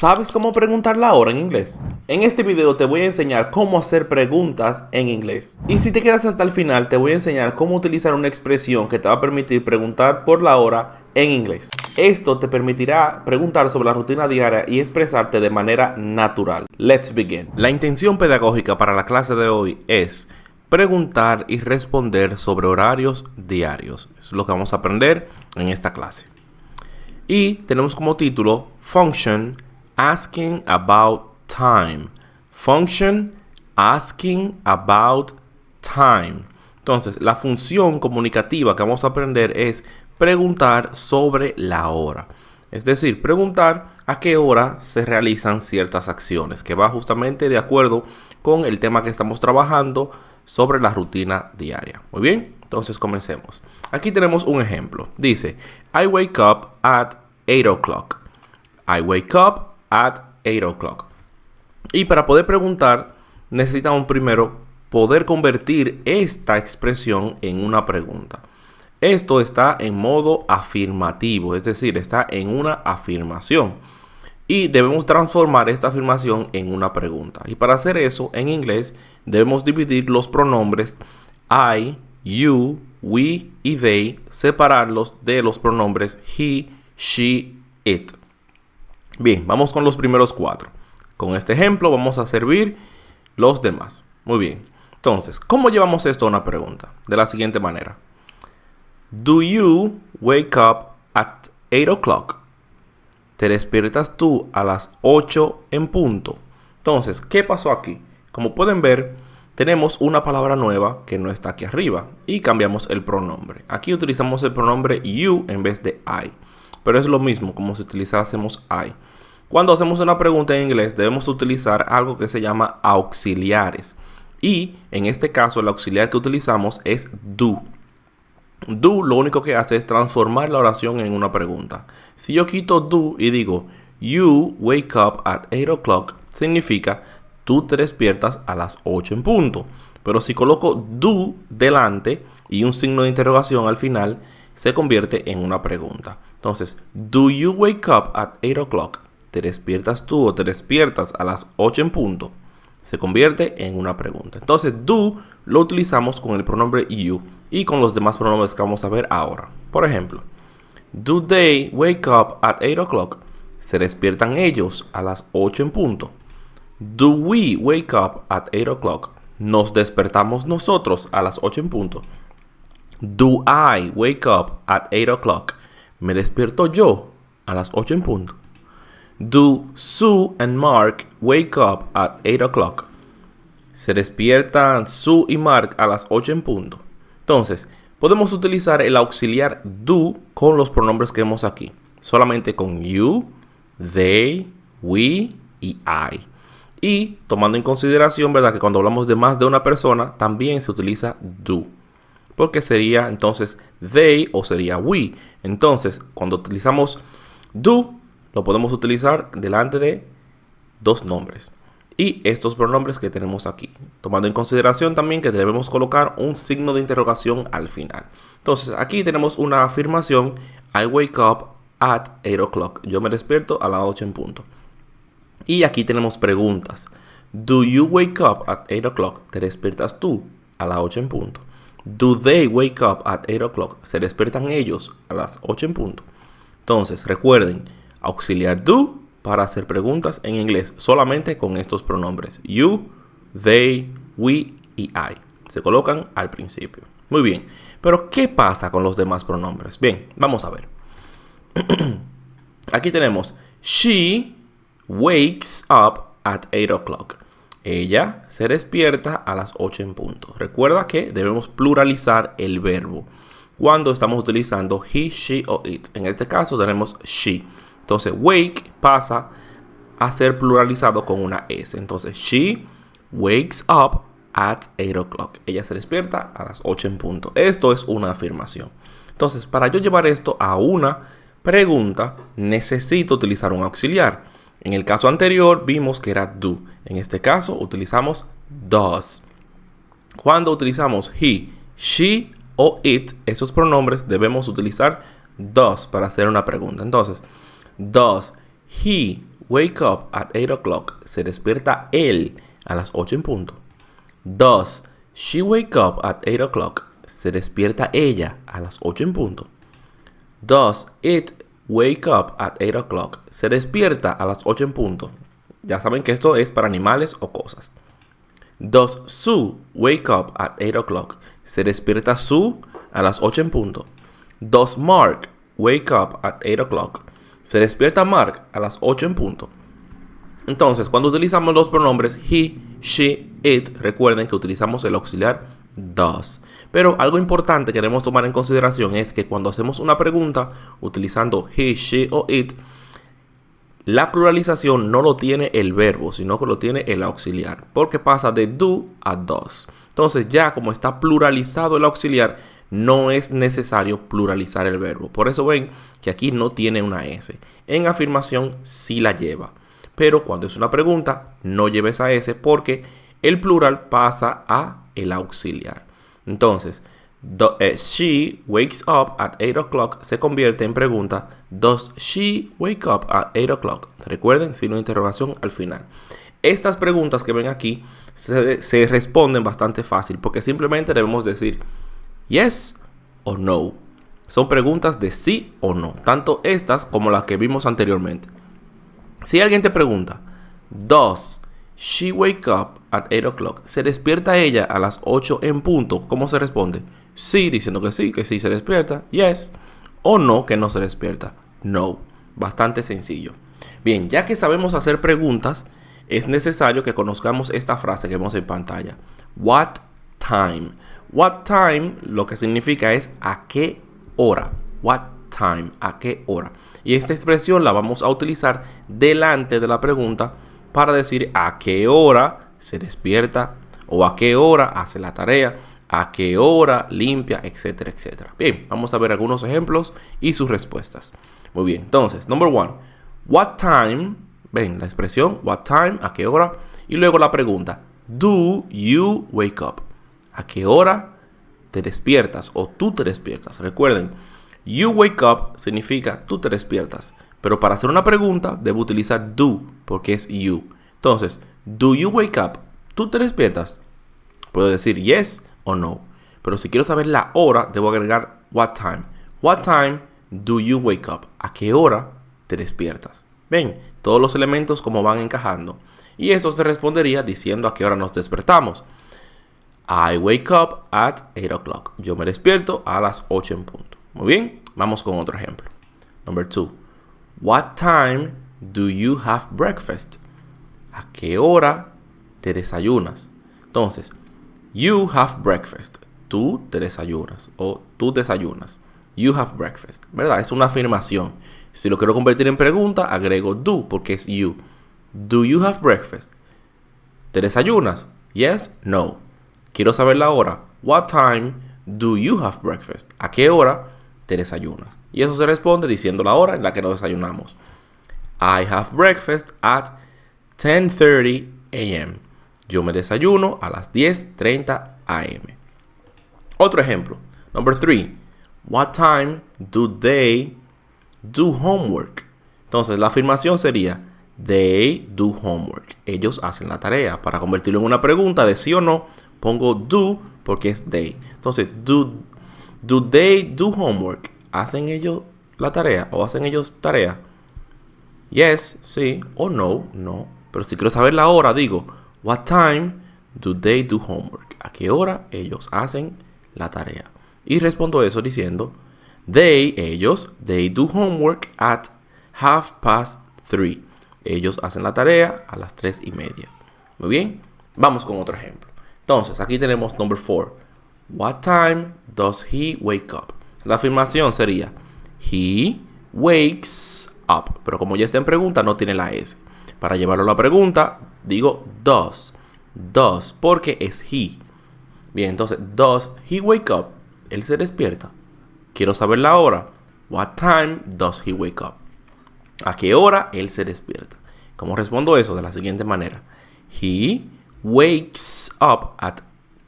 ¿Sabes cómo preguntar la hora en inglés? En este video te voy a enseñar cómo hacer preguntas en inglés. Y si te quedas hasta el final, te voy a enseñar cómo utilizar una expresión que te va a permitir preguntar por la hora en inglés. Esto te permitirá preguntar sobre la rutina diaria y expresarte de manera natural. Let's begin. La intención pedagógica para la clase de hoy es preguntar y responder sobre horarios diarios. Eso es lo que vamos a aprender en esta clase. Y tenemos como título Function Asking About Time. Function Asking About Time. Entonces, la función comunicativa que vamos a aprender es preguntar sobre la hora. Es decir, preguntar a qué hora se realizan ciertas acciones, que va justamente de acuerdo con el tema que estamos trabajando sobre la rutina diaria. Muy bien, entonces comencemos. Aquí tenemos un ejemplo. Dice, I wake up at 8 o'clock. I wake up at 8 o'clock. Y para poder preguntar, necesitamos primero poder convertir esta expresión en una pregunta. Esto está en modo afirmativo, es decir, está en una afirmación. Y debemos transformar esta afirmación en una pregunta. Y para hacer eso, en inglés, debemos dividir los pronombres I, you, we y they, separarlos de los pronombres he, she, it. Bien, vamos con los primeros 4. Con este ejemplo vamos a servir los demás. Muy bien. Entonces, ¿cómo llevamos esto a una pregunta? De la siguiente manera. Do you wake up at 8 o'clock? ¿Te despiertas tú a las 8 en punto? Entonces, ¿qué pasó aquí? Como pueden ver, tenemos una palabra nueva que no está aquí arriba y cambiamos el pronombre. Aquí utilizamos el pronombre you en vez de I, pero es lo mismo como si utilizásemos I. Cuando hacemos una pregunta en inglés debemos utilizar algo que se llama auxiliares y en este caso el auxiliar que utilizamos es do. Do lo único que hace es transformar la oración en una pregunta. Si yo quito do y digo you wake up at 8 o'clock, significa tú te despiertas a las 8 en punto. Pero si coloco do delante y un signo de interrogación al final, se convierte en una pregunta. Entonces, do you wake up at 8 o'clock? ¿Te despiertas tú o te despiertas a las 8 en punto? Se convierte en una pregunta. Entonces, do lo utilizamos con el pronombre you y con los demás pronombres que vamos a ver ahora. Por ejemplo, do they wake up at 8 o'clock? ¿Se despiertan ellos a las 8 en punto? Do we wake up at 8 o'clock? ¿Nos despertamos nosotros a las 8 en punto? Do I wake up at 8 o'clock? ¿Me despierto yo a las 8 en punto? Do Sue and Mark wake up at 8 o'clock? ¿Se despiertan Sue y Mark a las 8 en punto? Entonces, podemos utilizar el auxiliar do con los pronombres que vemos aquí. Solamente con you, they, we y I. Y tomando en consideración, ¿verdad?, que cuando hablamos de más de una persona, también se utiliza do. Porque sería entonces they o sería we. Entonces, cuando utilizamos do, lo podemos utilizar delante de dos nombres. Y estos pronombres que tenemos aquí. Tomando en consideración también que debemos colocar un signo de interrogación al final. Entonces, aquí tenemos una afirmación. I wake up at 8 o'clock. Yo me despierto a las 8 en punto. Y aquí tenemos preguntas. Do you wake up at 8 o'clock? ¿Te despiertas tú a las 8 en punto? Do they wake up at 8 o'clock? ¿Se despiertan ellos a las 8 en punto? Entonces, recuerden, auxiliar do para hacer preguntas en inglés solamente con estos pronombres. You, they, we y I. Se colocan al principio. Muy bien. Pero, ¿qué pasa con los demás pronombres? Bien, vamos a ver. Aquí tenemos she wakes up at 8 o'clock. Ella se despierta a las 8 en punto. Recuerda que debemos pluralizar el verbo cuando estamos utilizando he, she o it. En este caso tenemos she. Entonces, wake pasa a ser pluralizado con una S. Entonces, she wakes up at 8 o'clock. Ella se despierta a las 8 en punto. Esto es una afirmación. Entonces, para yo llevar esto a una pregunta, necesito utilizar un auxiliar. En el caso anterior vimos que era do. En este caso utilizamos does. Cuando utilizamos he, she o it, esos pronombres debemos utilizar does para hacer una pregunta. Entonces, does he wake up at 8 o'clock? ¿Se despierta él a las 8 en punto? Does she wake up at 8 o'clock? ¿Se despierta ella a las 8 en punto? Does it wake up at 8 o'clock? ¿Se despierta a las 8 en punto? Ya saben que esto es para animales o cosas. Does Sue wake up at 8 o'clock? ¿Se despierta Sue a las 8 en punto? Does Mark wake up at 8 o'clock? ¿Se despierta Mark a las 8 en punto? Entonces, cuando utilizamos los pronombres he, she, it, recuerden que utilizamos el auxiliar does. Pero algo importante que debemos tomar en consideración es que cuando hacemos una pregunta utilizando he, she o it, la pluralización no lo tiene el verbo, sino que lo tiene el auxiliar, porque pasa de do a does. Entonces, ya como está pluralizado el auxiliar, no es necesario pluralizar el verbo. Por eso ven que aquí no tiene una S. En afirmación sí la lleva. Pero cuando es una pregunta, no lleva esa S porque el plural pasa a el auxiliar. Entonces, she wakes up at 8 o'clock se convierte en pregunta. Does she wake up at 8 o'clock? Recuerden, signo de interrogación al final. Estas preguntas que ven aquí se responden bastante fácil porque simplemente debemos decir yes o no. Son preguntas de sí o no, tanto estas como las que vimos anteriormente. Si alguien te pregunta, does she wake up at 8 o'clock? ¿Se despierta ella a las 8 en punto? ¿Cómo se responde? Sí, diciendo que sí se despierta, yes. O no, que no se despierta, no. Bastante sencillo. Bien, ya que sabemos hacer preguntas, es necesario que conozcamos esta frase que vemos en pantalla. What time? What time lo que significa es a qué hora. What time, a qué hora. Y esta expresión la vamos a utilizar delante de la pregunta para decir a qué hora se despierta o a qué hora hace la tarea, a qué hora limpia, etcétera, etcétera. Bien, vamos a ver algunos ejemplos y sus respuestas. Muy bien, entonces, number one, what time, ven la expresión, what time, a qué hora, y luego la pregunta, do you wake up? ¿A qué hora te despiertas o tú te despiertas? Recuerden, you wake up significa tú te despiertas. Pero para hacer una pregunta, debo utilizar do porque es you. Entonces, do you wake up? ¿Tú te despiertas? Puedo decir yes o no. Pero si quiero saber la hora, debo agregar what time. What time do you wake up? ¿A qué hora te despiertas? Ven, todos los elementos como van encajando. Y eso se respondería diciendo a qué hora nos despertamos. I wake up at 8 o'clock. Yo me despierto a las 8 en punto. Muy bien, vamos con otro ejemplo. Number 2. What time do you have breakfast? ¿A qué hora te desayunas? Entonces, you have breakfast. Tú te desayunas o tú desayunas. You have breakfast, ¿verdad? Es una afirmación. Si lo quiero convertir en pregunta, agrego do porque es you. Do you have breakfast? ¿Te desayunas? Yes, no. Quiero saber la hora. What time do you have breakfast? ¿A qué hora te desayunas? Y eso se responde diciendo la hora en la que nos desayunamos. I have breakfast at 10:30 a.m. Yo me desayuno a las 10:30 a.m. Otro ejemplo. Number 3. What time do they do homework? Entonces la afirmación sería they do homework. Ellos hacen la tarea. Para convertirlo en una pregunta de sí o no, pongo do porque es they. Entonces, do they do homework? ¿Hacen ellos la tarea o hacen ellos tarea? Yes, sí, o no, no. Pero si quiero saber la hora, digo, what time do they do homework? ¿A qué hora ellos hacen la tarea? Y respondo eso diciendo, ellos, they do homework at 3:30. Ellos hacen la tarea a las 3:30. Muy bien, vamos con otro ejemplo. Entonces, aquí tenemos number 4. What time does he wake up? La afirmación sería, he wakes up. Pero como ya está en pregunta, no tiene la S. Para llevarlo a la pregunta, digo does. Does, porque es he. Bien, entonces, does he wake up? Él se despierta. Quiero saber la hora. What time does he wake up? ¿A qué hora él se despierta? ¿Cómo respondo eso? De la siguiente manera. He wakes up at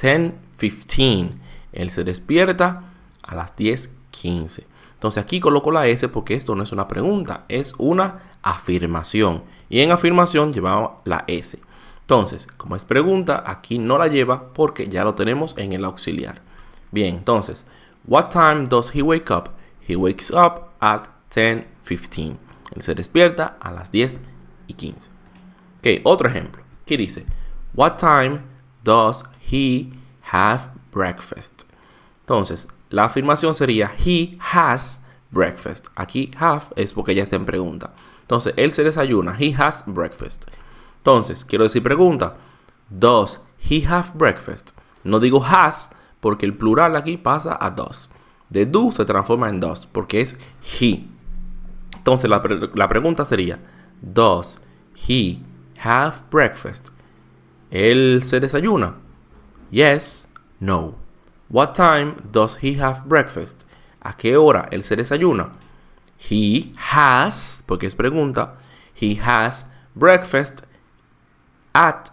10:15. Él se despierta a las 10:15. Entonces aquí coloco la S porque esto no es una pregunta, es una afirmación. Y en afirmación llevaba la S. Entonces, como es pregunta, aquí no la lleva porque ya lo tenemos en el auxiliar. Bien, entonces, what time does he wake up? He wakes up at 10:15. Él se despierta a las 10:15. Ok, otro ejemplo. ¿Qué dice? What time does he have breakfast? Entonces, la afirmación sería he has breakfast. Aquí have es porque ya está en pregunta. Entonces, él se desayuna. He has breakfast. Entonces, quiero decir pregunta. Does he have breakfast? No digo has porque el plural aquí pasa a does. De do se transforma en does porque es he. Entonces, la pregunta sería, does he have breakfast? ¿Él se desayuna? Yes, no. What time does he have breakfast? ¿A qué hora él se desayuna? He has, porque es pregunta, he has breakfast at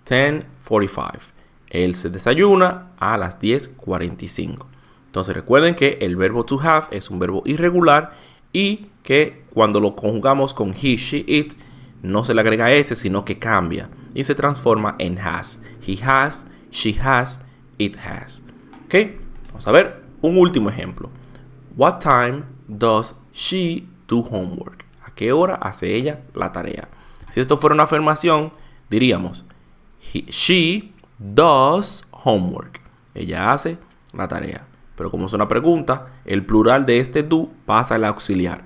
10:45. Él se desayuna a las 10:45. Entonces recuerden que el verbo to have es un verbo irregular y que cuando lo conjugamos con he, she, it, no se le agrega s, sino que cambia y se transforma en has. He has, she has, it has. ¿Ok? Vamos a ver un último ejemplo. What time does she do homework? ¿A qué hora hace ella la tarea? Si esto fuera una afirmación, diríamos she does homework. Ella hace la tarea. Pero como es una pregunta, el plural de este do pasa al auxiliar.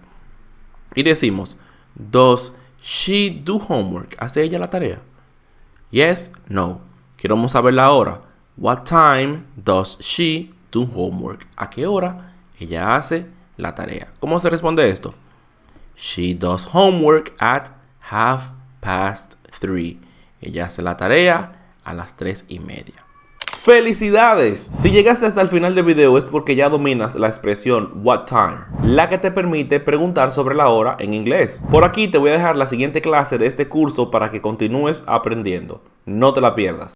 Y decimos, does she do homework? ¿Hace ella la tarea? Yes, no. Queremos saber la hora. What time does she do homework? ¿A qué hora ella hace la tarea? ¿Cómo se responde esto? She does homework at 3:30. Ella hace la tarea a las 3:30. ¡Felicidades! Si llegaste hasta el final del video es porque ya dominas la expresión what time, la que te permite preguntar sobre la hora en inglés. Por aquí te voy a dejar la siguiente clase de este curso para que continúes aprendiendo. No te la pierdas.